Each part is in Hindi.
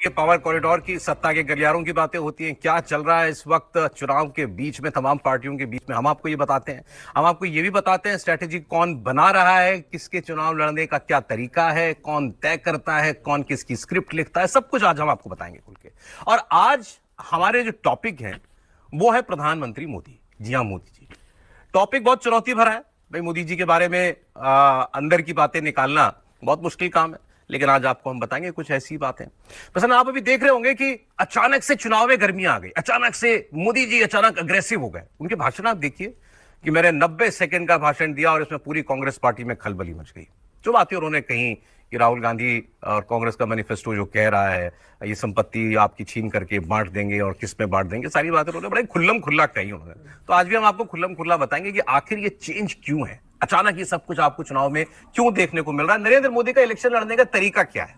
पावर कॉरिडोर की, सत्ता के गलियारों की बातें होती हैं। क्या चल रहा है इस वक्त चुनाव के बीच में, तमाम पार्टियों के बीच में, हम आपको ये बताते हैं। हम आपको ये भी बताते हैं स्ट्रेटेजी कौन बना रहा है, किसके चुनाव लड़ने का क्या तरीका है, कौन तय करता है, कौन किसकी स्क्रिप्ट लिखता है, सब कुछ आज हम आपको बताएंगे खुल के। और आज हमारे जो टॉपिक है वो है प्रधानमंत्री मोदी। जी हाँ, मोदी जी। टॉपिक बहुत चुनौती भरा है भाई। मोदी जी के बारे में अंदर की बातें निकालना बहुत मुश्किल काम है, लेकिन आज आपको हम बताएंगे कुछ ऐसी बातें। बस आप अभी देख रहे होंगे कि अचानक से चुनाव में गर्मी आ गई, अचानक से मोदी जी अचानक अग्रेसिव हो गए। उनके भाषण आप देखिए कि मैंने 90 सेकंड का भाषण दिया और इसमें पूरी कांग्रेस पार्टी में खलबली मच गई। जो बातें उन्होंने कही कि राहुल गांधी और कांग्रेस का मैनिफेस्टो जो कह रहा है ये संपत्ति आपकी छीन करके बांट देंगे और किस में बांट देंगे, सारी बातें उन्होंने बड़े खुल्लम खुल्ला कही उन्होंने। तो आज भी हम आपको खुल्लम खुल्ला बताएंगे कि आखिर ये चेंज क्यों है, अचानक ये सब कुछ आपको चुनाव में क्यों देखने को मिल रहा है। नरेंद्र मोदी का इलेक्शन लड़ने का तरीका क्या है,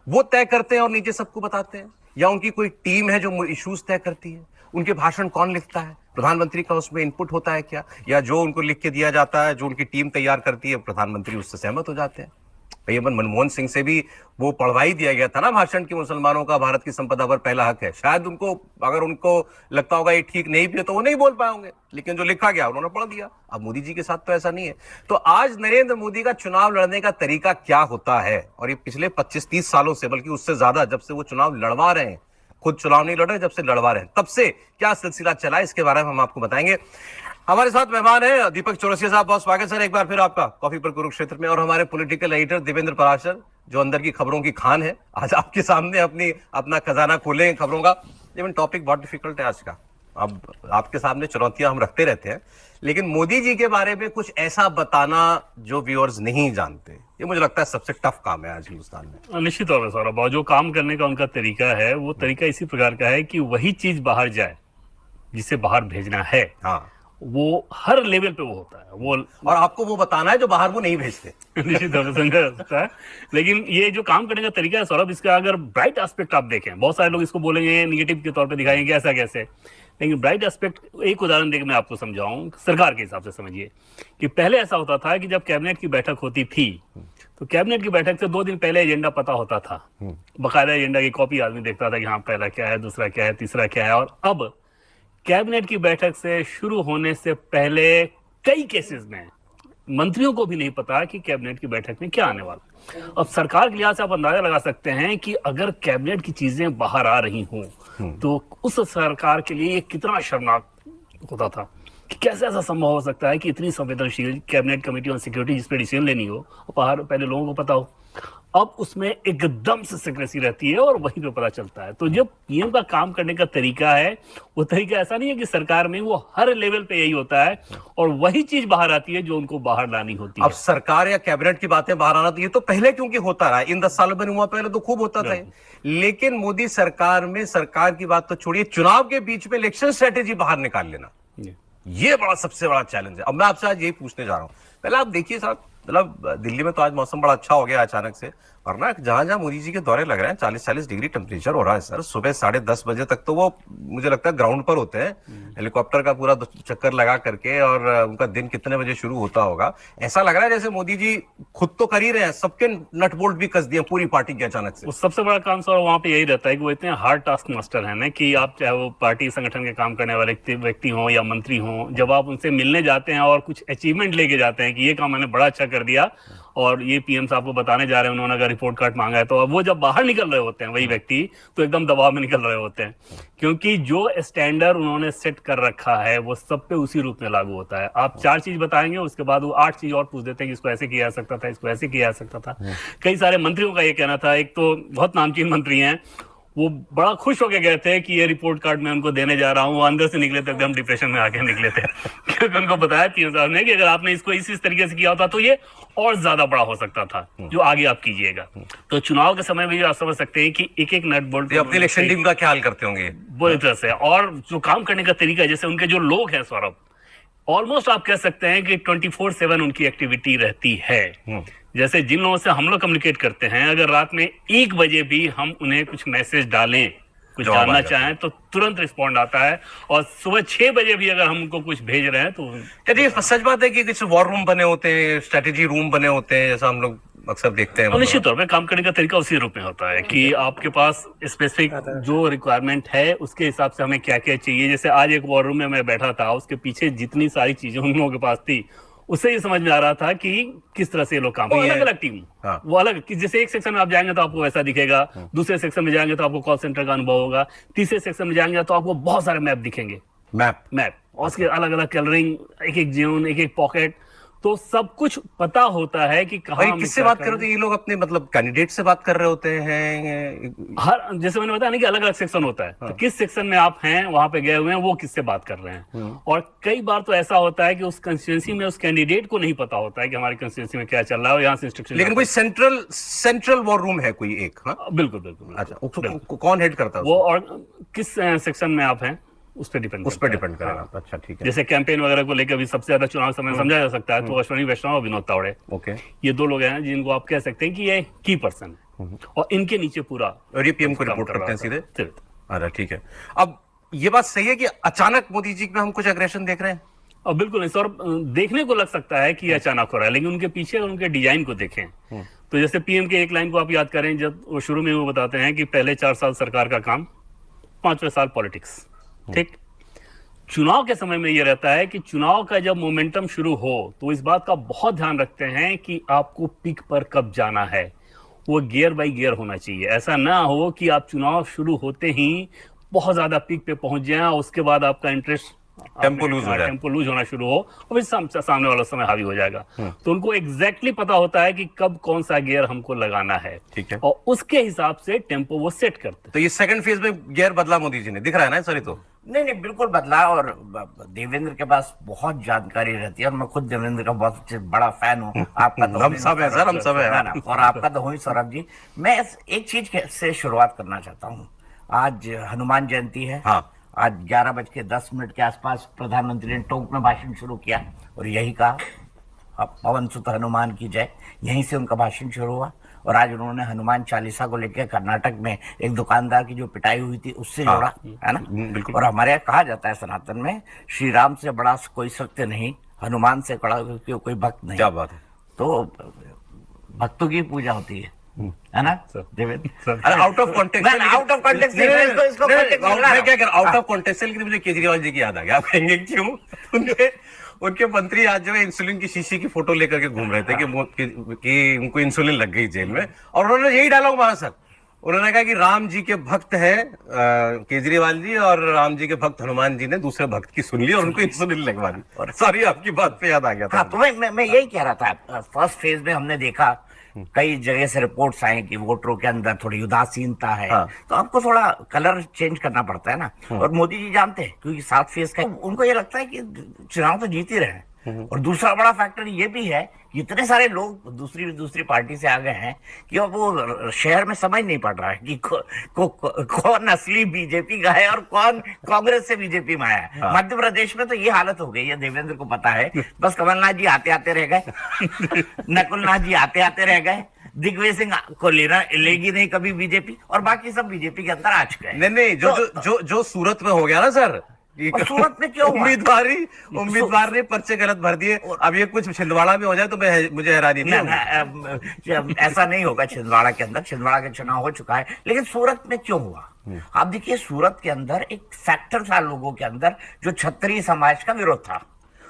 वो तय करते हैं और नीचे सबको बताते हैं, या उनकी कोई टीम है जो इश्यूज तय करती है? उनके भाषण कौन लिखता है? प्रधानमंत्री का उसमें इनपुट होता है क्या, या जो उनको लिख के दिया जाता है, जो उनकी टीम तैयार करती है, प्रधानमंत्री उससे सहमत हो जाते हैं? भैया मनमोहन सिंह से भी वो पढ़वा ही दिया गया था ना भाषण की, मुसलमानों का भारत की संपदा पर पहला हक है। शायद उनको, अगर उनको लगता होगा ये ठीक नहीं भी है तो वो नहीं बोल पाएंगे, लेकिन जो लिखा गया उन्होंने पढ़ दिया। अब मोदी जी के साथ तो ऐसा नहीं है। तो आज नरेंद्र मोदी का चुनाव लड़ने का तरीका क्या होता है, और ये पिछले 25-30 सालों से, बल्कि उससे ज्यादा, जब से वो चुनाव लड़वा रहे हैं, खुद चुनाव नहीं लड़ रहे, जब से लड़वा रहे हैं, तब से क्या सिलसिला चला है, इसके बारे में हम आपको बताएंगे। हमारे साथ मेहमान है दीपक चौरसिया साहब। बहुत स्वागत सर एक बार फिर आपका कॉफी पर कुरुक्षेत्र में। और हमारे पॉलिटिकल एडिटर देवेंद्र पराशर, जो अंदर की खबरों की खान है, आज आपके सामने अपना खजाना खोले खबरों का। लेकिन टॉपिक बहुत डिफिकल्ट है आज का। अब आपके सामने चुनौतियां हम रखते रहते हैं, लेकिन मोदी जी के बारे में कुछ ऐसा बताना जो व्यूअर्स नहीं जानते, ये मुझे लगता है सबसे टफ काम है आज हिंदुस्तान में। निश्चित तौर पर सौरभ, जो काम करने का उनका तरीका है वो तरीका इसी प्रकार का है कि वही चीज बाहर जाए जिसे बाहर भेजना है। हाँ, वो हर लेवल पे वो होता है वो, और आपको वो बताना है जो बाहर वो नहीं भेजते। निश्चित तौर से होता है। लेकिन ये जो काम करने का तरीका है सौरभ, इसका अगर ब्राइट एस्पेक्ट आप देखें, बहुत सारे लोग इसको बोलेंगे निगेटिव के तौर पे दिखाएंगे ऐसा कैसे, लेकिन ब्राइट एस्पेक्ट, एक उदाहरण देकर मैं आपको समझाऊं। सरकार के हिसाब से समझिए कि पहले ऐसा होता था कि जब कैबिनेट की बैठक होती थी तो कैबिनेट की बैठक से 2 दिन पहले एजेंडा पता होता था, बकायदा एजेंडा की कॉपी आदमी देखता था कि हाँ पहला क्या है, दूसरा क्या है, तीसरा क्या है। और अब कैबिनेट की बैठक से शुरू होने से पहले कई केसेस में मंत्रियों को भी नहीं पता कि कैबिनेट की बैठक में क्या आने वाला। अब सरकार के लिहाज से आप अंदाजा लगा सकते हैं कि अगर कैबिनेट की चीजें बाहर आ रही हों तो उस सरकार के लिए ये कितना शर्मनाक होता था कि कैसे ऐसा संभव हो सकता है कि इतनी संवेदनशील कैबिनेट कमेटी ऑन सिक्योरिटी जिस पे डिसीजन लेनी हो बाहर पहले लोगों को पता हो। अब उसमें एकदम से सिक्रेसी रहती है और वहीं पे पता चलता है। तो जो पीएम का काम करने का तरीका है वो तरीका ऐसा नहीं है कि सरकार में वो हर लेवल पे यही होता है और वही चीज बाहर आती है जो उनको बाहर लानी होती है। अब सरकार या कैबिनेट की बातें बाहर आना, तो ये तो पहले क्योंकि होता रहा, इन 10 सालों में नहीं हुआ, पहले तो खूब होता था। लेकिन मोदी सरकार में सरकार की बात तो छोड़िए, चुनाव के बीच में इलेक्शन स्ट्रेटेजी बाहर निकाल लेना, ये बड़ा सबसे बड़ा चैलेंज है। अब मैं आपसे आज यही पूछने जा रहा हूं। पहले आप देखिए साहब, मतलब दिल्ली में तो आज मौसम बड़ा अच्छा हो गया अचानक से, वरना जहां जहां मोदी जी के दौरे लग रहे हैं 40-40 डिग्री टेम्परेचर हो रहा है सर। सुबह 10:30 बजे तक तो वो मुझे लगता है ग्राउंड पर होते हैं, हेलीकॉप्टर का पूरा चक्कर लगा करके, और उनका दिन कितने बजे शुरू होता होगा। ऐसा लग रहा है जैसे मोदी जी खुद तो कर ही रहे हैं, सबके नट बोल्ट भी कस दिए पूरी पार्टी के अचानक से। सबसे बड़ा काम सर वहां पे यही रहता है कि वो इतने हार्ड टास्क मास्टर है ना कि आप चाहे वो पार्टी संगठन के काम करने वाले व्यक्ति हों या मंत्री हों, जब आप उनसे मिलने जाते हैं और कुछ अचीवमेंट लेके जाते हैं कि ये काम मैंने बड़ा अच्छा कर दिया और ये पीएम साहब को बताने जा रहे हैं, उन्होंने अगर रिपोर्ट कार्ड मांगा है, तो अब वो जब बाहर निकल रहे होते हैं वही व्यक्ति तो एकदम दबाव में निकल रहे होते हैं, क्योंकि जो स्टैंडर्ड उन्होंने सेट कर रखा है वो सब पे उसी रूप में लागू होता है। आप 4 चीज बताएंगे, उसके बाद वो 8 चीज और पूछ देते हैं कि इसको ऐसे किया जा सकता था, इसको ऐसे किया जा सकता था। कई सारे मंत्रियों का ये कहना था, एक तो बहुत नामचीन मंत्री हैं, वो बड़ा खुश होकर गए थे कि ये रिपोर्ट कार्ड मैं उनको देने जा रहा हूँ, वो अंदर से निकले थे एकदम डिप्रेशन में आके निकले थे क्योंकि उनको बताया पीएम साहब ने कि अगर आपने इसको इस तरीके से किया होता तो ये और ज्यादा बड़ा हो सकता था जो आगे आप कीजिएगा। तो चुनाव के समय में आप समझ सकते हैं कि एक एक नट बोल्ट अपनी इलेक्शन टीम का ख्याल करते होंगे बुरी तरह से। और जो काम करने का तरीका है, जैसे उनके जो लोग हैं सौरभ, ऑलमोस्ट आप कह सकते हैं कि 24/7 उनकी एक्टिविटी रहती है। जैसे जिन लोगों से हम लोग कम्युनिकेट करते हैं, अगर रात में 1 बजे भी हम उन्हें कुछ मैसेज डालें, कुछ जानना चाहें, तो तुरंत रिस्पॉन्ड आता है। और सुबह 6 बजे भी अगर हम उनको कुछ भेज रहे हैं तो ये सच बात है कि कुछ वॉर रूम बने होते हैं, स्ट्रेटेजी रूम बने होते हैं, जैसा हम लोग अक्सर देखते हैं? निश्चित तौर पे काम करने का तरीका उसी रूप में होता है कि आपके पास स्पेसिफिक जो रिक्वायरमेंट है उसके हिसाब से हमें क्या क्या चाहिए। जैसे आज एक वॉर रूम में मैं बैठा था, उसके पीछे जितनी सारी चीजें उन लोगों के पास थी, उससे ये समझ में आ रहा था कि किस तरह से ये लोग काम करें। अलग अलग टीम, वो अलग कि जैसे एक सेक्शन में आप जाएंगे तो आपको वैसा दिखेगा, दूसरे सेक्शन में जाएंगे तो आपको कॉल सेंटर का अनुभव होगा, तीसरे सेक्शन में जाएंगे तो आपको बहुत सारे मैप दिखेंगे, मैप और उसके अलग अलग कलरिंग, एक एक जोन, एक एक पॉकेट, तो सब कुछ पता होता है कि कहाँ किससे बात कर रहे हो? ये लोग अपने मतलब कैंडिडेट से बात कर रहे होते हैं? हर, जैसे मैंने बताया ना कि अलग अलग सेक्शन होता है, तो किस सेक्शन में आप हैं, वहां पे गए हुए हैं, वो किससे बात कर रहे हैं। और कई बार तो ऐसा होता है कि उस कंस्टिट्यूएंसी में उस कैंडिडेट को नहीं पता होता है कि हमारी कंस्टिट्यूएंसी में क्या चल रहा है और यहाँ से इंस्ट्रक्शन। लेकिन कोई सेंट्रल वॉर रूम है कोई एक? बिल्कुल बिल्कुल। अच्छा, कौन हेड करता है वो? और किस सेक्शन में आप हैं उस पर डिपेंड करेगा। अच्छा, ठीक है। जैसे कैंपेन वगैरह को लेकर अभी सबसे ज्यादा चुनाव समय समझा जा सकता है तो अश्विनी वैष्णव और विनोद तावड़े, ओके, ये दो लोग हैं जिनको आप कह सकते हैं कि ये की पर्सन है और इनके नीचे पूरा, और ये पीएम को रिपोर्ट करते हैं सीधे? सीधे। अच्छा, ठीक है। अब ये बात सही है कि अचानक मोदी जी में हम कुछ एग्रेशन देख रहे हैं? और बिल्कुल नहीं सर, देखने को लग सकता है कि अचानक हो रहा है, लेकिन उनके पीछे उनके डिजाइन को देखें तो जैसे पीएम के एक लाइन को आप याद करें, जब वो शुरू में वो बताते हैं कि पहले 4 साल सरकार का काम, 5वें साल पॉलिटिक्स। ठीक, चुनाव के समय में ये रहता है कि चुनाव का जब मोमेंटम शुरू हो तो इस बात का बहुत ध्यान रखते हैं कि आपको पीक पर कब जाना है, वो गियर बाय गियर होना चाहिए। ऐसा ना हो कि आप चुनाव शुरू होते ही बहुत ज्यादा पीक पे पहुंच जाए और उसके बाद आपका इंटरेस्ट टेम्पो लूज होना शुरू हो और फिर सामने वाला समय हावी हो जाएगा। तो उनको एग्जैक्टली पता होता है कि कब कौन सा गियर हमको लगाना है, ठीक है, और उसके हिसाब से टेम्पो वो सेट करते। तो ये सेकंड फेज में गियर बदला मोदी जी ने, दिख रहा है ना सर? तो नहीं, बिल्कुल बदला। और देवेंद्र के पास बहुत जानकारी रहती है और मैं खुद देवेंद्र का बहुत बड़ा फैन हूँ। आपका तो हम सब है सर, हम सब है ना, और आपका तो हुई सौरभ जी। मैं एक चीज से शुरुआत करना चाहता हूँ। आज हनुमान जयंती है। हाँ, आज 11:10 के आसपास प्रधानमंत्री ने टोंक में भाषण शुरू किया और यही कहा, पवन सुत हनुमान की जय। यहीं से उनका भाषण शुरू हुआ और आज उन्होंने हनुमान चालीसा को लेकर कर्नाटक में एक दुकानदार की जो पिटाई हुई थी उससे जोड़ा, है ना। और हमारे यहाँ कहा जाता है सनातन में, श्री राम से बड़ा कोई सत्य नहीं, हनुमान से बड़ा कोई भक्त नहीं। क्या बात है। तो भक्तों की पूजा होती है ना Devendra? Out of context, out of context मैं क्या कर, आउट ऑफ कॉन्टेक्स्ट के लिए मुझे केजरीवाल जी की याद आ गया। आप कहेंगे क्यों? उनके मंत्री आज जो है इंसुलिन की शीशी की फोटो लेकर के घूम रहे थे कि उनको इंसुलिन लग गई जेल में, और उन्होंने यही डायलॉग मारा सर। उन्होंने कहा कि राम जी के भक्त हैं केजरीवाल जी, और राम जी के भक्त हनुमान जी ने दूसरे भक्त की सुन ली और उनको इंसुलिन लगवा दी। और सॉरी, आपकी बात पे याद आ गया था। हाँ, तो मैं यही कह रहा था। फर्स्ट फेज में हमने देखा कई जगह से रिपोर्ट्स आई कि वोटरों के अंदर थोड़ी उदासीनता है। हाँ। तो आपको थोड़ा कलर चेंज करना पड़ता है ना। और मोदी जी जानते हैं, क्योंकि 7 फेज का उनको ये लगता है कि चुनाव तो जीत ही रहे। और दूसरा बड़ा फैक्टर ये भी है कि इतने सारे लोग दूसरी पार्टी से आ गए हैं कि अब वो शहर में समझ नहीं पड़ रहा है कि कौन असली बीजेपी का है और कौन कांग्रेस से बीजेपी में आया है। हाँ। मध्य प्रदेश में तो ये हालत हो गई है, देवेंद्र को पता है। बस कमलनाथ जी आते आते रह गए, नकुलनाथ जी आते आते रह गए, दिग्विजय सिंह को लेगी नहीं कभी बीजेपी, और बाकी सब बीजेपी के अंदर आ चुके हैं। नहीं, जो सूरत में हो गया ना सर, सूरत में क्यों उम्मीदवार ने पर्चे गलत भर दिए। अब ये कुछ छिंदवाड़ा में हो जाए तो मुझे हैरानी नहीं होगी। ऐसा नहीं होगा छिंदवाड़ा के अंदर, छिंदवाड़ा का चुनाव हो चुका है। लेकिन सूरत में क्यों हुआ? आप देखिए, सूरत के अंदर एक फैक्टर था लोगों के अंदर, जो क्षत्रिय समाज का विरोध था।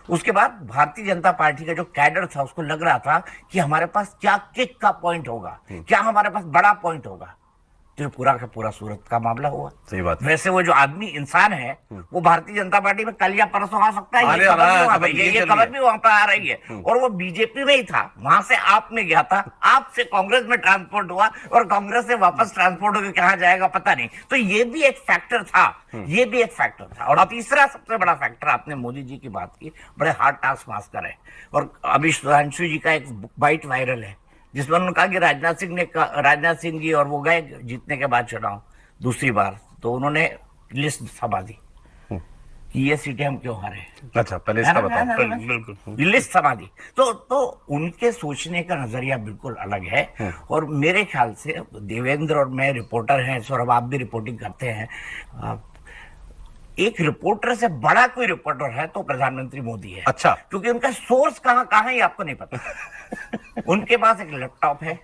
उसके बाद भारतीय जनता पार्टी का जो कैडर था उसको लग रहा था कि हमारे पास क्या किक का पॉइंट होगा, क्या हमारे पास बड़ा पॉइंट होगा। तो पूरा का पूरा सूरत का मामला हुआ। सही बात। वैसे वो जो आदमी इंसान है वो भारतीय जनता पार्टी में कल या परसों आ सकता है, ये खबर भी वहां पर आ रही है। और वो बीजेपी में ही था, वहां से आप में गया था, आपसे कांग्रेस में ट्रांसपोर्ट हुआ और कांग्रेस से वापस ट्रांसपोर्ट होकर कहाँ जाएगा पता नहीं। तो ये भी एक फैक्टर था, ये भी एक फैक्टर था। और तीसरा सबसे बड़ा फैक्टर, आपने मोदी जी की बात की, बड़े हार्ड टास्क मास्टर है। और अभी सुधांशु जी का एक बाइट वायरल है जिसमें उन्होंने कहा कि राजनाथ सिंह जी और वो गए जीतने के बाद चुनाव दूसरी बार, तो उन्होंने लिस्ट सभा दी कि ये सीटें हम क्यों हारे। अच्छा, पहले इसका बताओ। बिल्कुल लिस्ट सभा दी। तो उनके सोचने का नजरिया बिल्कुल अलग है। और मेरे ख्याल से देवेंद्र और मैं रिपोर्टर हैं, सौरभ आप भी रिपोर्टिंग करते हैं, एक रिपोर्टर से बड़ा कोई रिपोर्टर है तो प्रधानमंत्री मोदी है। अच्छा। क्योंकि उनका सोर्स कहाँ कहाँ है आपको नहीं पता। उनके पास एक लैपटॉप है,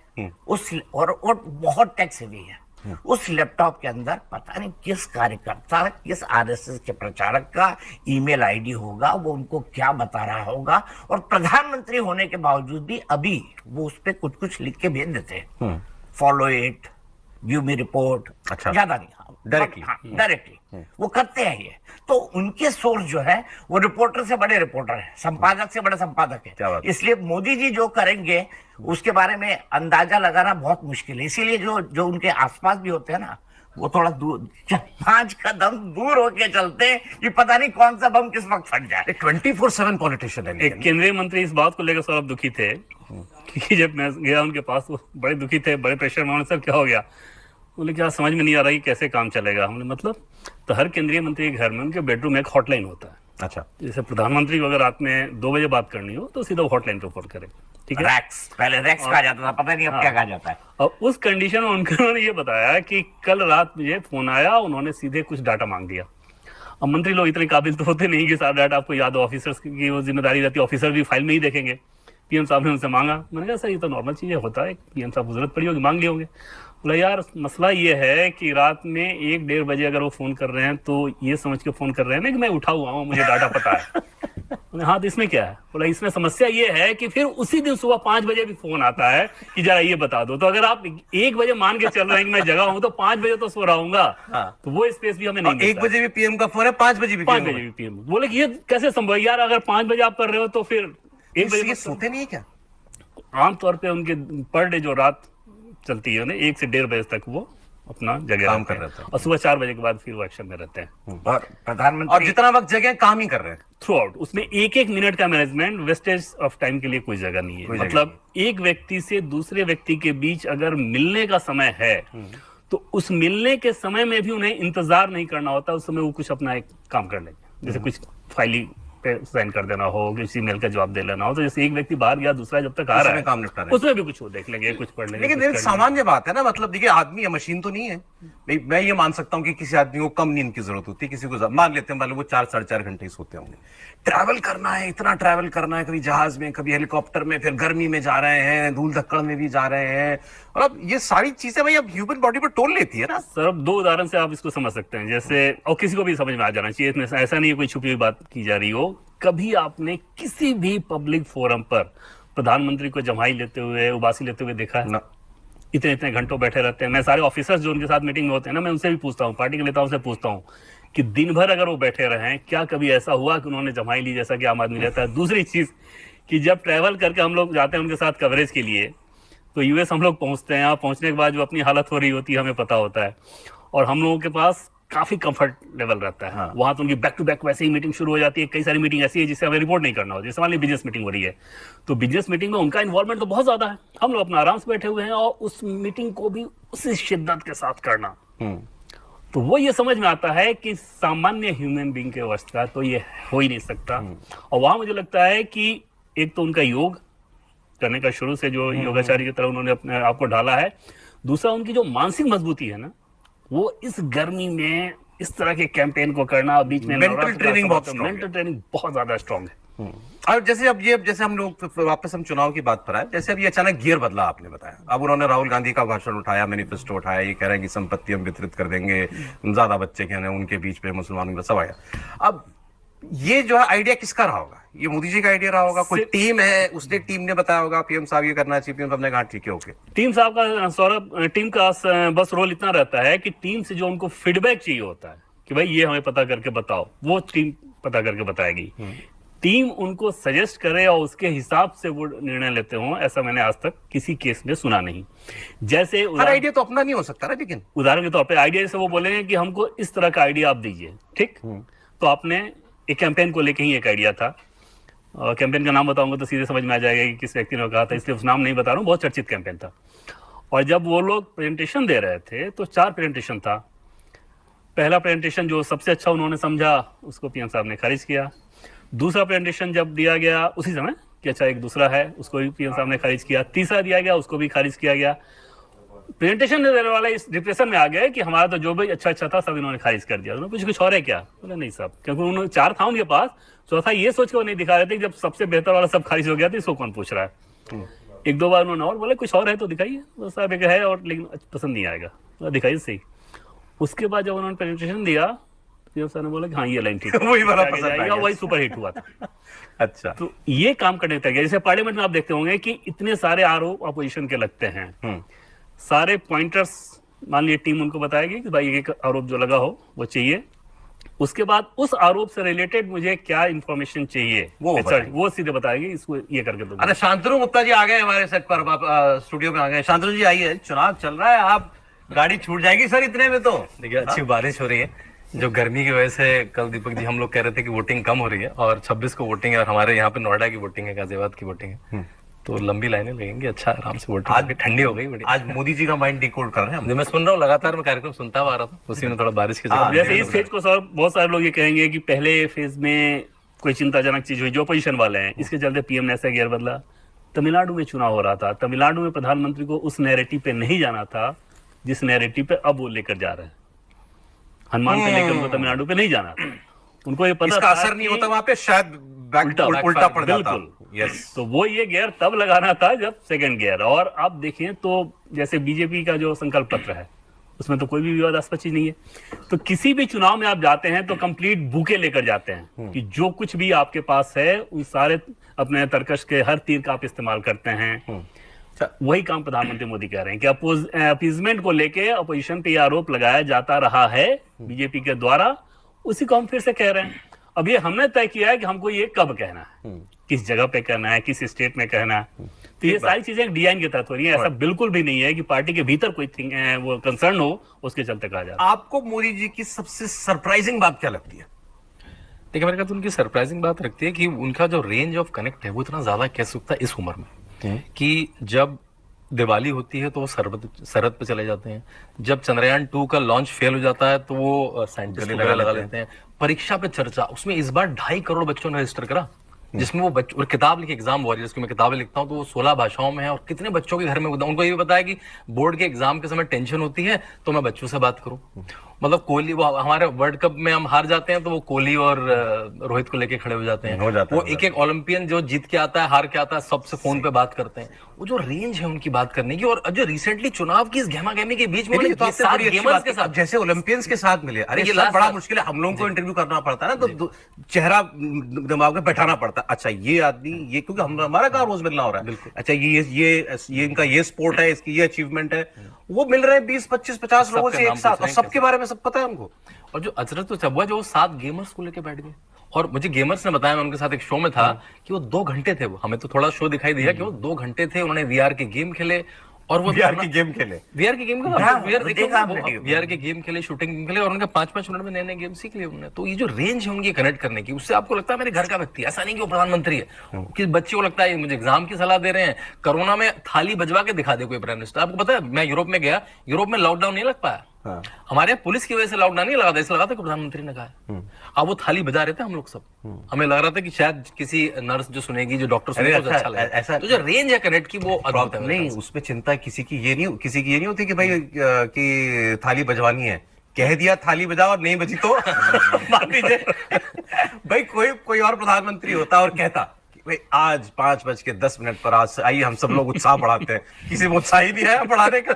उस और बहुत टेक सेवी है। उस लैपटॉप के अंदर पता नहीं किस कार्यकर्ता, किस आरएसएस के प्रचारक का ईमेल आईडी होगा, वो उनको क्या बता रहा होगा। और प्रधानमंत्री होने के बावजूद भी अभी वो उस पर कुछ कुछ लिख के भेज देते हैं, follow it, view me report. अच्छा। ज्यादा नहीं, डायरेक्टली वो करते हैं ये। तो उनके सोर्स जो है वो रिपोर्टर से बड़े रिपोर्टर है, संपादक से बड़े संपादक क्या है। बात? इसलिए मोदी जी जो करेंगे उसके बारे में अंदाजा लगाना बहुत मुश्किल है। इसीलिए जो उनके आसपास भी होते हैं ना, वो थोड़ा दूर, 5 कदम दूर होके चलते हैं कि पता नहीं कौन सा बम किस वक्त फट जाए। 24/7 पॉलिटिशियन है। एक केंद्रीय मंत्री इस बात को लेकर सौरभ दुखी थे कि जब मैं गया उनके पास वो बड़े दुखी थे, बड़े प्रेशर में। सर क्या हो गया? बोले क्या समझ में नहीं आ रहा कि कैसे काम चलेगा। हमने मतलब तो हर केंद्रीय मंत्री के घर में उनके बेडरूम में एक हॉटलाइन होता है। अच्छा। जैसे प्रधानमंत्री को अगर रात में 2 बजे बात करनी हो तो सीधा हॉटलाइन पे फोन करें, ठीक है। रैक्स, पहले रैक्स कहा जाता था, पता नहीं अब क्या कहा जाता है। और उस कंडीशन में उन्होंने ये बताया कि कल रात मुझे फोन आया, उन्होंने सीधे कुछ डाटा मांग दिया। अब मंत्री लोग इतने काबिल तो होते नहीं कि सारा डाटा आपको याद हो, ऑफिसर्स की वो जिम्मेदारी रहती है, ऑफिसर भी फाइल में ही देखेंगे। पीएम साहब ने उनसे मांगा। मैंने कहा सर ये तो नॉर्मल चीजें होता है, पीएम साहब को जरूरत पड़ी होगी, मांग लिए होंगे। बोला यार मसला ये है कि रात में 1-1:30 बजे अगर वो फोन कर रहे हैं तो ये समझ के फोन कर रहे हैं ना कि मैं उठा हुआ हूँ, मुझे डाटा पता है। हाँ तो इसमें क्या है? बोला इसमें समस्या ये है कि फिर उसी दिन सुबह 5 बजे भी फोन आता है कि जरा ये बता दो। तो अगर आप 1 बजे मान के चल रहे हैं कि मैं जगह हूं तो 5 बजे तो सो रहा हूंगा। हाँ। तो वो स्पेस भी हमें नहीं मिलता। 1 बजे भी पीएम का फोन है, 5 बजे भी 5 बजे भी पीएम। बोले कि ये कैसे संभव है यार? अगर 5 बजे आप कर रहे हो तो फिर 1 बजे सोते नहीं है क्या? आमतौर पे उनके पर डे जो रात चलती है 1 से 1:30 बजे तक वो अपना जगह काम कर रहे थे और सुबह 4 बजे के बाद फिर वो एक्शन में रहते हैं। और प्रधानमंत्री और जितना वक्त जगह काम ही कर रहे हैं थ्रू आउट। उसमें 1-1 मिनट का मैनेजमेंट, वेस्टेज ऑफ टाइम के लिए कोई जगह नहीं है। मतलब एक व्यक्ति से दूसरे व्यक्ति के बीच अगर मिलने का समय है तो उस मिलने के समय में भी उन्हें इंतजार नहीं करना होता। उस समय वो कुछ अपना एक काम कर लेंगे, जैसे कुछ फाइलिंग पे साइन कर देना हो, किसी मेल का जवाब दे लेना हो। तो जैसे एक व्यक्ति बाहर गया, दूसरा जब तक आ रहा है काम निपटा रहे हैं, उसमें भी कुछ वो देख लेंगे, कुछ पढ़ लेंगे। लेकिन एक सामान्य बात है ना, मतलब देखिए आदमी है, मशीन तो नहीं है। मैं ये मान सकता हूँ कि किसी आदमी को कम नींद की जरूरत होती है, किसी को मान लेते हैं वो 4-4.5 घंटे ही सोते होंगे। ट्रैवल करना है, इतना ट्रैवल करना है, कभी जहाज में, कभी हेलीकॉप्टर में, फिर गर्मी में जा रहे हैं, धूल धक्कड़ में भी जा रहे हैं। और अब ये सारी चीजें भाई अब ह्यूमन बॉडी पर टोल लेती है ना। सर अब 2 उदाहरण से आप इसको समझ सकते हैं। जैसे और किसी को भी समझ में आ जाना चाहिए, इसमें ऐसा नहीं है कोई छुपी हुई बात की जा रही हो। कभी आपने किसी भी पब्लिक फोरम पर प्रधानमंत्री को जमाई लेते हुए, उबासी लेते हुए देखा है? इतने इतने घंटों बैठे रहते हैं। मैं सारे ऑफिसर्स जो उनके साथ मीटिंग में होते हैं ना, मैं उनसे भी पूछता हूँ, पार्टी के नेताओं से पूछता हूँ कि दिन भर अगर वो बैठे रहे, क्या कभी ऐसा हुआ कि उन्होंने जमाई ली जैसा कि आम आदमी रहता है? दूसरी चीज कि जब ट्रैवल करके हम लोग जाते हैं उनके साथ कवरेज के लिए, तो यूएस हम लोग पहुंचते हैं। यहाँ पहुंचने के बाद जो अपनी हालत हो रही होती है हमें पता होता है, और हम लोगों के पास काफी कंफर्ट लेवल रहता है। हाँ। वहां तो उनकी बैक टू बैक वैसे ही मीटिंग शुरू हो जाती है। कई सारी मीटिंग ऐसी है जिससे हमें रिपोर्ट नहीं करना होता। जैसे मान लीजिए बिजनेस मीटिंग हो रही है, तो बिजनेस मीटिंग में उनका इन्वॉल्वमेंट तो बहुत ज्यादा है, हम लोग अपना आराम से बैठे हुए हैं, और उस मीटिंग को भी उसी शिद्दत के साथ करना। तो वो ये समझ में आता है कि सामान्य ह्यूमन बीइंग के अवस्था तो ये हो ही नहीं सकता। और वहां मुझे लगता है कि एक तो उनका योग करने का शुरू से जो योगाचार्य की तरह उन्होंने अपने आप को ढाला है, दूसरा उनकी जो मानसिक मजबूती है ना, वो इस गर्मी में इस तरह के कैंपेन को करना, बीच में मेंटल ट्रेनिंग बहुत ज्यादा स्ट्रांग है। और जैसे हम लोग वापस हम चुनाव की बात पर आए, जैसे अब ये अचानक गियर बदला आपने बताया, अब उन्होंने राहुल गांधी का भाषण उठाया, मैनिफेस्टो उठाया, ये कह रहे हैं कि संपत्ति हम वितरित कर देंगे, ज्यादा बच्चे कहने उनके बीच में मुसलमानों का सब आया। अब ये जो है आइडिया किसका रहा होगा? ये मोदी जी का आइडिया रहा होगा? कोई टीम है, उसने टीम ने बताया होगा पीएम साहब ये करना चाहिए, पीएम साहब ने कहा ठीक है ओके। टीम साहब का सौरभ, टीम का बस रोल इतना रहता है कि टीम से जो उनको फीडबैक चाहिए होता है कि भाई ये हमें पता करके बताओ, वो टीम पता करके बताएगी। टीम उनको सजेस्ट करे और उसके हिसाब से वो निर्णय लेते हो, ऐसा मैंने आज तक किसी केस में सुना नहीं। जैसे हर आइडिया तो अपना नहीं हो सकता ना, लेकिन उदाहरण के तौर पे आइडिया जैसे वो बोलेंगे कि हमको इस तरह का आइडिया आप दीजिए, ठीक। तो आपने एक कैंपेन को लेके ही एक आइडिया था, कैंपेन का नाम बताऊंगा तो सीधे समझ में आ जाएगा कि किस व्यक्ति ने कहा था, इसलिए उस नाम नहीं बता रहा हूँ, बहुत चर्चित कैंपेन था। और जब वो लोग प्रेजेंटेशन दे रहे थे तो 4 प्रेजेंटेशन था। पहला प्रेजेंटेशन जो सबसे अच्छा उन्होंने समझा उसको पीएम साहब ने खारिज किया। दूसरा प्रेजेंटेशन जब दिया गया उसी समय कि अच्छा एक दूसरा है, उसको भी पीएम साहब ने खारिज किया। तीसरा दिया गया, उसको भी खारिज किया गया। प्रेजेंटेशन देने वाला इस डिप्रेशन में आ गया कि हमारा तो जो भी अच्छा था सब इन्होंने खारिज कर दिया। उन्होंने कुछ और है क्या? बोले नहीं साहब, क्योंकि उन्होंने 4 था उनके पास, चौथा ये सोच के वो नहीं दिखा रहे थे जब सबसे बेहतर वाला सब खारिज हो गया तो इसको कौन पूछ रहा है। 1-2 बार उन्होंने और बोले कुछ और है तो दिखाइए, तो साहब एक है और लेकिन पसंद नहीं आएगा, तो दिखाइए सही। उसके बाद जब उन्होंने प्रेजेंटेशन दिया तो सर ने बोला कि हाँ ये लाइन ठीक है, वही वाला पसंद आ गया, वही सुपर हिट हुआ था। अच्छा, तो ये काम करने तक गया। जैसे पार्लियामेंट में आप देखते होंगे कि इतने सारे आरोप अपोजिशन के लगते हैं, सारे पॉइंटर्स मान लीजिए टीम उनको बताएगी कि भाई एक आरोप जो लगा हो वो चाहिए, उसके बाद उस आरोप से रिलेटेड मुझे क्या इंफॉर्मेशन चाहिए वो सीधे बताएगी, इसको ये करके दो। अरे शांतनु गुप्ता जी आ गए हमारे सेट पर, आप स्टूडियो में आ गए। शांतनु जी आइए, चुनाव चल रहा है, आप गाड़ी छूट जाएगी सर इतने में तो। देखिए अच्छी बारिश हो रही है, जो गर्मी की वजह से कल दीपक जी हम लोग कह रहे थे कि वोटिंग कम हो रही है, और 26 को वोटिंग है, और हमारे यहाँ पे नोएडा की वोटिंग है, गाजियाबाद की वोटिंग है, तो लंबी लाइनें लगेंगी। अच्छा आराम से वोटिंग, आज ठंडी हो गई बड़ी। आज मोदी जी का माइंड डिकोड कर रहे हैं हम। मैं सुन रहा हूँ लगातार, मैं कार्यक्रम सुनता हुआ आ रहा था, उसी में थोड़ा बारिश की जैसे इस फेज को सर बहुत सारे लोग ये कहेंगे कि पहले फेज में कोई चिंताजनक चीज हुई जो अपोजिशन वाले हैं, इसके चलते पीएम ने ऐसा गियर बदला। तमिलनाडु में चुनाव हो रहा था, तमिलनाडु में प्रधानमंत्री को उस नैरेटिव पे नहीं जाना था जिस नैरेटिव पे अब वो लेकर जा रहे हैं। हनुमान पे लेकर उनको तमिलनाडु पे नहीं जाना था, उनको ये पता इसका असर नहीं होता वहां पे, शायद उल्टा पड़ जाता। यस, तो वो ये गियर तब लगाना था जब सेकंड गियर। और आप देखें तो जैसे बीजेपी का जो संकल्प पत्र है उसमें तो कोई भी विवादास्पद चीज नहीं है। तो किसी भी चुनाव में आप जाते हैं तो कंप्लीट बुके लेकर जाते हैं कि जो कुछ भी आपके पास है उन सारे अपने तर्कश के हर तीर का आप इस्तेमाल करते हैं। वही काम प्रधानमंत्री मोदी कह रहे हैं कि अपीजमेंट को लेके अपोजिशन पे आरोप लगाया जाता रहा है बीजेपी के द्वारा, उसी को हम फिर से कह रहे हैं। अब ये हमने तय किया है कि हमको ये कब कहना है, किस जगह पे कहना है, किस स्टेट में कहना है। तो ये सारी चीजें डिजाइन के तहत हो रही है, ऐसा बिल्कुल भी नहीं है कि पार्टी के भीतर कोई वो कंसर्न हो उसके चलते कहा जाए। आपको मोदी जी की सबसे सरप्राइजिंग बात क्या लगती है? देखिए मेरे ख्याल तो उनकी सरप्राइजिंग बात रखती है कि उनका जो रेंज ऑफ कनेक्ट है वो इतना ज्यादा कह सकता है इस उम्र में, कि जब दिवाली होती है तो वो सरहद पे चले जाते हैं, जब चंद्रयान 2 का लॉन्च फेल हो जाता है तो वो साइंटिस्ट वगैरह लगा लेते हैं, परीक्षा पे चर्चा, उसमें इस बार 2.5 करोड़ बच्चों ने रजिस्टर करा, जिसमें वो बच्चों और किताब लिखी, एग्जाम वॉरियर्स की मैं किताबें लिखता हूँ तो वो 16 भाषाओं में है, और कितने बच्चों के घर में उनको ये भी पता है कि बोर्ड के एग्जाम के समय टेंशन होती है तो मैं बच्चों से बात करूं। मतलब कोहली, वो हमारे वर्ल्ड कप में हम हार जाते हैं तो वो कोहली और रोहित को लेके खड़े हो जाते हैं, वो एक ओलंपियन जो जीत के आता है हार के आता है सबसे फोन पे बात करते हैं। वो जो रेंज है उनकी बात करने की, और जो रिसेंटली चुनाव की इस गहमा-गहमी के बीच में गेमर्स के साथ, जैसे ओलंपियंस के साथ मिले, अरे ये बड़ा मुश्किल है, हम लोगों को इंटरव्यू करना पड़ता है ना, तो चेहरा दिमाग में बैठाना पड़ता है। अच्छा ये आदमी ये, क्योंकि हमारा कहाँ रोज मिलना हो रहा है, अच्छा ये इनका ये स्पोर्ट है, इसकी ये अचीवमेंट है, वो मिल रहे हैं 20, 25, 50 लोगों से एक साथ, और सबके बारे में सब पता है हमको। और जो अजरत तो हुआ जो 7 गेमर्स को लेके बैठ गए, और मुझे गेमर्स ने बताया, मैं उनके साथ एक शो में था, कि वो 2 घंटे थे, वो हमें तो थोड़ा शो दिखाई दिया कि वो 2 घंटे थे, उन्होंने वीआर के गेम खेले, और वो वीआर की गेम खेले, वीआर के गेम खेले, शूटिंग खेले, और उनका 5-5 मिनट में नए नए गेम सीख लिए उन्होंने। तो ये जो रेंज है उनकी कनेक्ट करने की, उससे आपको लगता है मेरे घर का व्यक्ति, ऐसा नहीं कि वो प्रधानमंत्री है, कि बच्चे को लगता है मुझे एग्जाम की सलाह दे रहे हैं, कोरोना में थाली बजवा के दिखा दे कोई प्राइम मिनिस्टर। आपको पता है मैं यूरोप में गया, यूरोप में लॉकडाउन नहीं लग पाया, हमारे यहाँ पुलिस की वजह से लॉकडाउन नहीं लगा था, इसलिए लगा था कि प्रधानमंत्री ने कहा। अब वो थाली बजा रहे थे हम लोग सब, हमें लग रहा था कि शायद किसी नर्स जो सुनेगी, जो डॉक्टर सुनेगी, अच्छा लगेगा। ऐसा तो जो रेंज है कनेक्ट की वो नहीं, उसमें चिंता किसी की ये नहीं होती कि भाई कि थाली बजवानी है, कह दिया थाली बजाओ और नहीं बजी तो मान लीजिए भाई कोई और प्रधानमंत्री होता और कहता भाई आज 5:10 पर आज आइए हम सब लोग उत्साह बढ़ाते हैं, किसी में उत्साह ही नहीं है बढ़ाने का,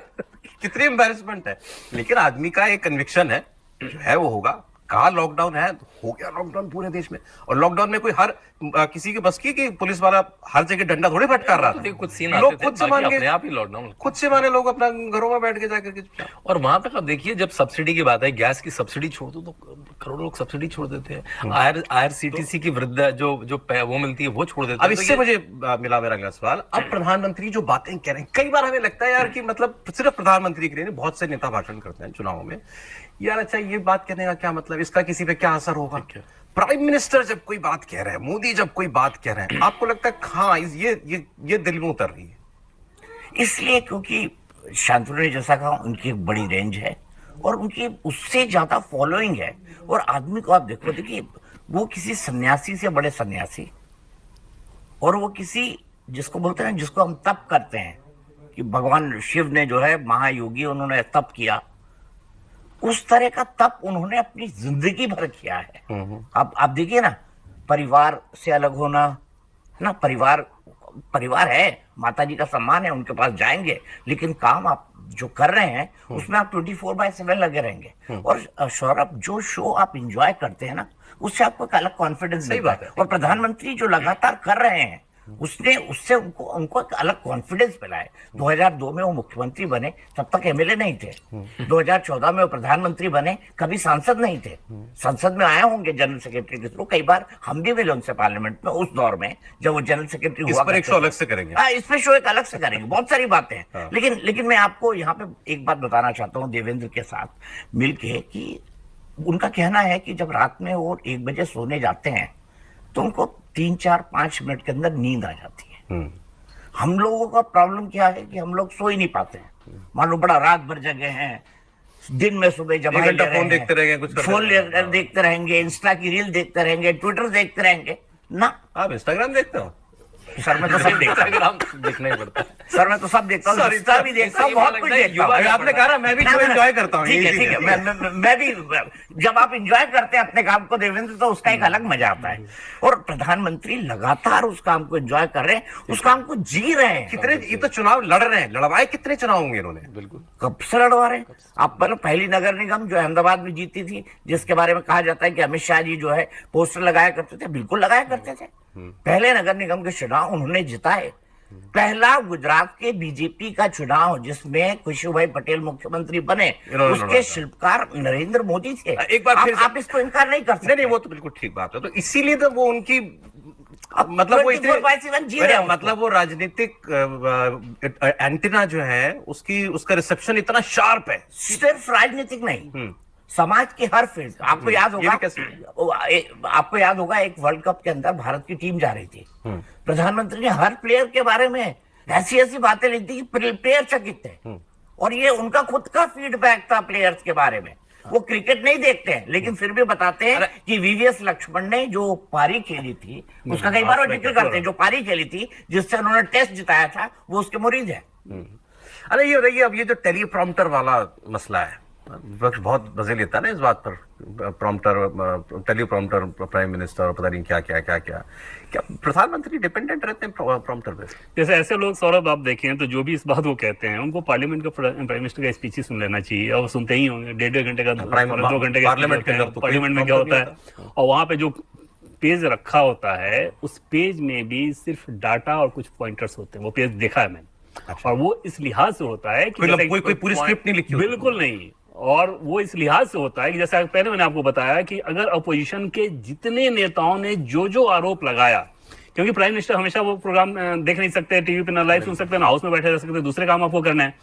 कितनी एम्बैरेसमेंट है। लेकिन आदमी का एक कन्विक्शन है, जो है वो होगा। कहा लॉकडाउन है, हो गया लॉकडाउन पूरे देश में, और लॉकडाउन में कोई हर किसी की बस की कि पुलिस वाला हर जगह डंडा थोड़े फटकार रहा था, कुछ सीन लोग खुद से मान के आप ही लॉकडाउन खुद से माने लोग अपना घरों में बैठ के जाकर के। और वहां तक आप देखिए, जब सब्सिडी की बात है, गैस की सब्सिडी छोड़ दो तो करोड़ों लोग सब्सिडी छोड़ देते हैं, IRCTC की वृद्धा जो वो मिलती है वो छोड़ देते हैं। अब इससे मुझे मिला मेरा अगला सवाल, अब प्रधानमंत्री जो बातें कह रहे हैं, कई बार हमें लगता है यार कि मतलब सिर्फ प्रधानमंत्री के लिए, बहुत से नेता भाषण करते हैं चुनावों में, यार अच्छा ये बात कहने का क्या मतलब, इसका किसी पे क्या असर होगा। प्राइम मिनिस्टर जब कोई बात कह रहे हैं, मोदी जब कोई बात कह रहे हैं, आपको लगता है हाँ ये दिल में उतर रही है? इसलिए क्योंकि शांतनु ने जैसा कहा, उनकी एक बड़ी रेंज है और उनकी उससे ज्यादा फॉलोइंग है। और आदमी को आप देखो, देखिए वो किसी सन्यासी से बड़े सन्यासी, और वो किसी जिसको बोलते हैं, जिसको हम तप करते हैं, कि कि भगवान शिव ने जो है महायोगी उन्होंने तप किया, उस तरह का तप उन्होंने अपनी जिंदगी भर किया है। अब आप देखिए ना, परिवार से अलग होना, है ना, परिवार है, माता जी का सम्मान है, उनके पास जाएंगे, लेकिन काम आप जो कर रहे हैं उसमें आप 24/7 लगे रहेंगे। और सौरभ, जो शो आप एंजॉय करते हैं ना, उससे आपको एक अलग कॉन्फिडेंस मिलता है। और प्रधानमंत्री जो लगातार कर रहे हैं उससे उनको एक अलग कॉन्फिडेंस मिला है। 2002 में वो मुख्यमंत्री बने, तब तक एमएलए नहीं थे। 2014 में वो प्रधानमंत्री बने, कभी सांसद नहीं थे। संसद में आए होंगे जनरल सेक्रेटरी के थ्रू, कई बार हम भी मिले उनसे पार्लियामेंट में उस दौर में जब वो जनरल सेक्रेटरी हुआ। इस पर एक शो अलग से करेंगे। इस पर शो एक अलग से करेंगे, बहुत सारी बातें हैं। लेकिन मैं आपको यहाँ पे एक बात बताना चाहता हूँ देवेंद्र के साथ मिलके, कि उनका कहना है कि जब रात में वो 1 बजे सोने जाते हैं तो उनको 3-4-5 मिनट के अंदर नींद आ जाती है। हम लोगों का प्रॉब्लम क्या है कि हम लोग सो ही नहीं पाते हैं। मान लो बड़ा रात भर जगे हैं, दिन में सुबह जब फोन देखते रहेंगे, कुछ फोन देखते रहेंगे, इंस्टा की रील देखते रहेंगे, ट्विटर देखते रहेंगे ना। आप इंस्टाग्राम देखते हो? सर मैं तो सब देखता हूँ, देखना ही पड़ता है। सर मैं तो सब देखता हूँ, इंस्टा भी देखता हूँ, बहुत कुछ देखता हूँ। आपने कहा मैं भी एंजॉय करता हूँ। ठीक है, मैं भी, जब आप एंजॉय करते हैं अपने काम को देवेंद्र, तो उसका एक अलग मजा आता है। और प्रधानमंत्री लगातार उस काम को एंजॉय कर रहे हैं, उस काम को जी रहे हैं। कितने, ये तो चुनाव लड़ रहे हैं, लड़वाए कितने चुनाव होंगे इन्होंने? बिल्कुल। कब से लड़वा रहे हैं आप? पहली नगर निगम जो अहमदाबाद में जीती थी, जिसके बारे में कहा जाता है कि अमित शाह जी जो है पोस्टर लगाया करते थे, बिल्कुल लगाया करते थे। पहले नगर निगम के चुनाव उन्होंने जिताए। पहला गुजरात के बीजेपी का चुनाव जिसमें खुशीभाई पटेल मुख्यमंत्री बने, उसके शिल्पकार नरेंद्र मोदी थे। एक बार फिर आप इसको इनकार नहीं कर सकते। नहीं, वो तो बिल्कुल ठीक बात है। तो इसीलिए तो वो उनकी मतलब वो मतलब वो राजनीतिक एंटीना जो है उसका रिसेप्शन इतना शार्प है। सिर्फ राजनीतिक नहीं, समाज के हर फील्ड। आपको याद होगा एक वर्ल्ड कप के अंदर भारत की टीम जा रही थी, प्रधानमंत्री ने हर प्लेयर के बारे में ऐसी बातें लिखी कि प्लेयर चकित थे। और ये उनका खुद का फीडबैक था प्लेयर्स के बारे में। वो क्रिकेट नहीं देखते हैं, लेकिन फिर भी बताते हैं कि वीवीएस लक्ष्मण ने जो पारी खेली थी, उसका कई बार वो जिक्र करते हैं, जो पारी खेली थी जिससे उन्होंने टेस्ट जिताया था, वो उसके मुरीद है। अरे ये बताइए, अब ये जो टेलीप्रॉम्प्टर वाला मसला है, विपक्ष बहुत मजे लेता है ना इस बात पर, टेलीप्रॉम्प्टर प्राइम मिनिस्टर और पता नहीं क्या प्रधानमंत्री डिपेंडेंट रहते हैं प्रॉम्प्टर पे? जैसे ऐसे लोग सौरभ आप देखें तो जो भी इस बात को कहते हैं, उनको पार्लियामेंट का प्राइम मिनिस्टर का स्पीच ही सुन लेना चाहिए, और सुनते ही होंगे। 1.5 घंटे का, 2 घंटे का पार्लियामेंट में क्या होता है, और वहां पे जो पेज रखा होता है उस पेज में भी सिर्फ डाटा और कुछ पॉइंटर्स होते हैं। वो पेज देखा है मैंने। और वो इस लिहाज से होता है कि कोई पूरी स्क्रिप्ट नहीं लिखी, बिल्कुल नहीं। और वो इस लिहाज से होता है कि जैसा पहले मैंने आपको बताया कि अगर अपोजिशन के जितने नेताओं ने जो आरोप लगाया, क्योंकि प्राइम मिनिस्टर हमेशा वो प्रोग्राम देख नहीं सकते, टीवी पे ना लाइव सुन सकते, ना हाउस में बैठे रह सकते, दूसरे काम आपको करना है,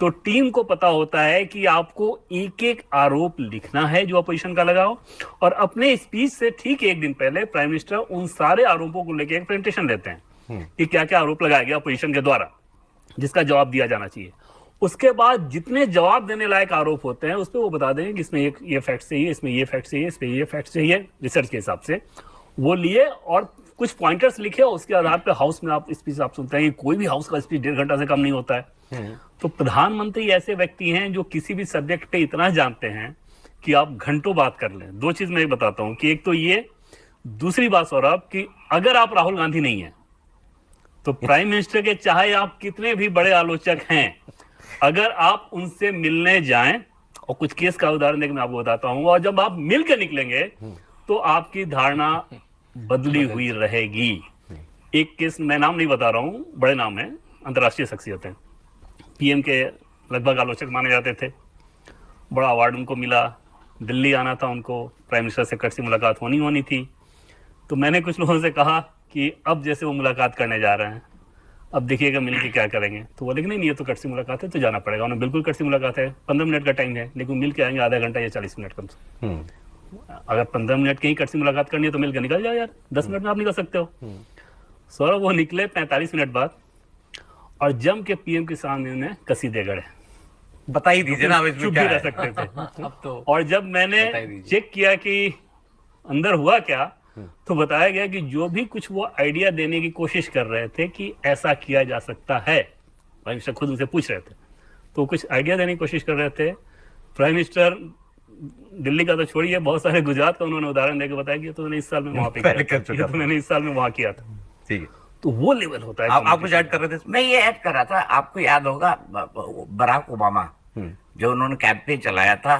तो टीम को पता होता है कि आपको एक एक आरोप लिखना है जो अपोजिशन का लगाओ, और अपने स्पीच से ठीक एक दिन पहले प्राइम मिनिस्टर उन सारे आरोपों को लेकर एक प्रेजेंटेशन देते हैं कि क्या क्या आरोप लगाया गया अपोजिशन के द्वारा, जिसका जवाब दिया जाना चाहिए। उसके बाद जितने जवाब देने लायक आरोप होते हैं उस पर वो बता देंगे कि इसमें ये फैक्ट चाहिए, इसमें ये फैक्ट चाहिए, इसमें ये फैक्ट चाहिए, रिसर्च के हिसाब से वो लिए और कुछ पॉइंटर्स लिखे, और उसके आधार पर हाउस में आप स्पीच आप सुनते हैं। कोई भी हाउस का स्पीच 1.5 घंटा से कम नहीं होता है। तो प्रधानमंत्री ऐसे व्यक्ति हैं जो किसी भी सब्जेक्ट पे इतना जानते हैं कि आप घंटों बात कर लें। 2 चीज मैं बताता हूं कि एक तो ये, दूसरी बात सौरभ कि अगर आप राहुल गांधी नहीं है तो प्राइम मिनिस्टर के चाहे आप कितने भी बड़े आलोचक हैं, अगर आप उनसे मिलने जाएं, और कुछ केस का उदाहरण देकर मैं आपको बताता हूं, और जब आप मिल के निकलेंगे तो आपकी धारणा बदली हुई रहेगी। एक केस, मैं नाम नहीं बता रहा हूं, बड़े नाम है, अंतर्राष्ट्रीय शख्सियत है, पीएम के लगभग आलोचक माने जाते थे, बड़ा अवार्ड उनको मिला, दिल्ली आना था उनको, प्राइम मिनिस्टर से कट से मुलाकात होनी थी। तो मैंने कुछ लोगों से कहा कि अब जैसे वो मुलाकात करने जा रहे हैं, अब देखिएगा मिल के क्या करेंगे। तो बोले कि नहीं ये तो कट से मुलाकात है, तो जाना पड़ेगा। उन्हें बिल्कुल कट से मुलाकात है, 15 मिनट का टाइम है, लेकिन मिल के आएंगे आधा घंटा या 40 मिनट कम से। अगर 15 मिनट की ही कट से मुलाकात करनी है तो मिल के निकल जाओ यार, 10 मिनट में आप निकल सकते हो। सौरभ वो निकले 45 मिनट बाद, और जम के पीएम के सामने उन्हें कसीदे गढ़े। बता ही दीजिए ना, चुप भी रह सकते थे। अब तो और जब मैंने चेक किया कि अंदर हुआ क्या, तो बताया गया कि जो भी कुछ वो आइडिया देने की कोशिश कर रहे थे कि ऐसा किया जा सकता है, प्राइम मिनिस्टर खुद उनसे पूछ रहे थे, तो कुछ आइडिया देने की कोशिश कर रहे थे। प्राइम मिनिस्टर दिल्ली का तो छोड़िए, बहुत सारे गुजरात का उन्होंने उदाहरण देकर बताया कि तो मैंने इस साल में वहां पे पहले किया कर था, चुका ये तो मैंने इस साल में वहां किया था। ठीक है, तो वो लेवल होता है। आप कुछ ऐड कर रहे थे? मैं ये ऐड कर रहा था, आपको याद होगा बराक ओबामा जो उन्होंने कैंपेन चलाया था,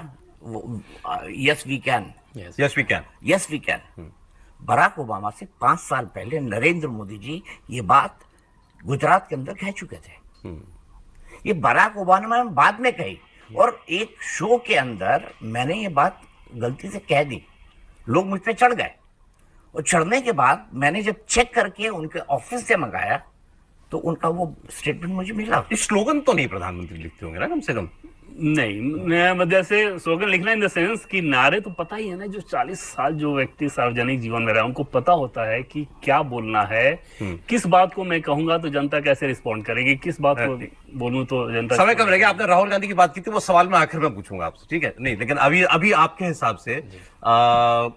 yes we can, yes we can, yes we can. Barack Obama से 5 साल पहले नरेंद्र मोदी जी ये बात गुजरात के अंदर कह चुके थे। ये बराक ओबामा ने बाद में कही, और एक शो के अंदर मैंने ये बात गलती से कह दी, लोग मुझ पे चढ़ गए, और चढ़ने के बाद मैंने जब चेक करके उनके ऑफिस से मंगाया तो उनका वो स्टेटमेंट मुझे मिला। स्लोगन तो नहीं प्रधानमंत्री लिखते होंगे ना कम से कम? नहीं, नया मध्य से स्लोगन लिखना इन द सेंस कि नारे तो पता ही है ना, जो 40 साल जो व्यक्ति सार्वजनिक जीवन में रहा उनको पता होता है कि क्या बोलना है, किस बात को मैं कहूंगा तो जनता कैसे रिस्पॉन्ड करेगी, किस बात को बोलूं तो जनता। समय कम रह गया, आपने राहुल गांधी की बात की थी, वो सवाल मैं आखिर में पूछूंगा आपसे, ठीक है? नहीं, लेकिन अभी आपके हिसाब से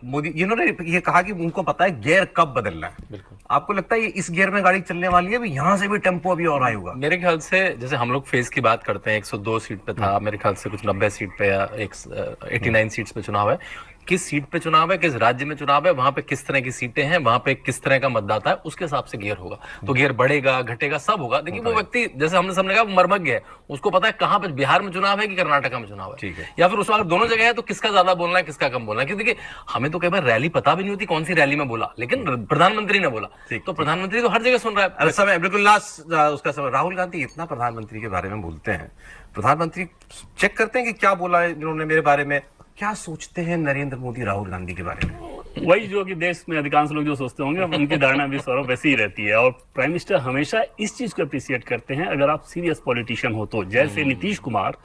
मोदी इन्होंने ये कहा कि उनको पता है गियर कब बदलना है। आपको लगता है ये इस गियर में गाड़ी चलने वाली है, अभी यहां से भी टेम्पो अभी और आएगा? मेरे ख्याल से जैसे हम लोग फेज की बात करते हैं, 102 सीट पे था, मेरे ख्याल से कुछ 90 सीट पे या 89 सीट्स पे चुनाव है। किस सीट पे चुनाव है, किस राज्य में चुनाव है, वहां पे किस तरह की सीटें हैं, वहां पे किस तरह का मतदाता है, उसके हिसाब से गियर होगा। तो गियर बढ़ेगा घटेगा सब होगा। देखिए वो व्यक्ति, जैसे हमने सबने कहा, मर्मज्ञ है, उसको पता है कहां पे बिहार में चुनाव है कि कर्नाटक में चुनाव है, ठीक है, या फिर उस वक्त दोनों जगह है तो किसका ज्यादा बोलना है किसका कम बोलना है। क्योंकि देखिए हमें तो कई बार रैली पता भी नहीं होती कौन सी रैली में बोला, लेकिन प्रधानमंत्री ने बोला तो प्रधानमंत्री तो हर जगह सुन रहा है। अरे समय बिल्कुल लास्ट उसका समय। राहुल गांधी इतना प्रधानमंत्री के बारे में बोलते हैं, प्रधानमंत्री चेक करते हैं कि क्या बोला है इन्होंने मेरे बारे में, क्या सोचते हैं नरेंद्र मोदी राहुल गांधी के बारे में? वही जो कि देश में अधिकांश लोग जो सोचते होंगे उनकी धारणा भी सौरभ वैसी ही रहती है। और प्राइम मिनिस्टर हमेशा इस चीज को अप्रिशिएट करते हैं, अगर आप सीरियस पॉलिटिशियन हो तो। जैसे नीतीश कुमार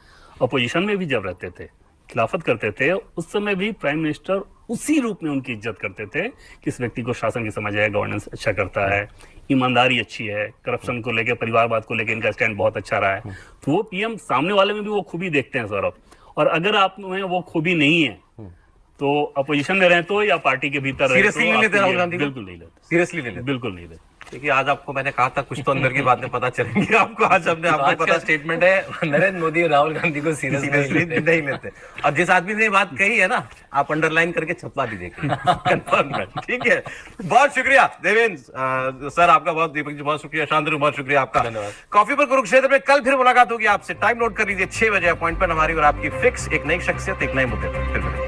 अपोजिशन में भी जब रहते थे, खिलाफत करते थे, उस समय भी प्राइम मिनिस्टर उसी रूप में उनकी इज्जत करते थे कि इस व्यक्ति को शासन की समझ है, गवर्नेंस अच्छा करता है, ईमानदारी अच्छी है, करप्शन को लेकर, परिवारवाद को लेकर इनका स्टैंड बहुत अच्छा रहा है। तो वो पीएम सामने वाले में भी वो खूबी देखते हैं सौरभ। और अगर आप में वो खूबी नहीं है तो अपोजिशन में रहे तो या पार्टी के भीतर रहे सीरियसली नहीं लेते राहुल गांधी? बिल्कुल नहीं लेते, सीरियसली नहीं लेते, बिल्कुल नहीं लेते। देखिए आज आपको मैंने कहा था कुछ तो अंदर की बातें पता चलेंगी आपको। आज हमने आपको आज पता का स्टेटमेंट है नरेंद्र मोदी और राहुल गांधी को सीरियसली नहीं लेते। और जिस आदमी ने बात कही है ना, आप अंडरलाइन करके छपवा दीजिए कंफर्म है, ठीक है? बहुत शुक्रिया देवेंद्र सर आपका, बहुत, दीपक जी बहुत शुक्रिया, शांतनु बहुत शुक्रिया आपका। धन्यवाद। कॉफी पर कुरुक्षेत्र में कल फिर मुलाकात होगी आपसे। टाइम नोट कर लीजिए, 6 बजे अपॉइंटमेंट हमारी और आपकी फिक्स। एक नई शख्सियत, एक नए मुद्दे पर फिर मिलेंगे।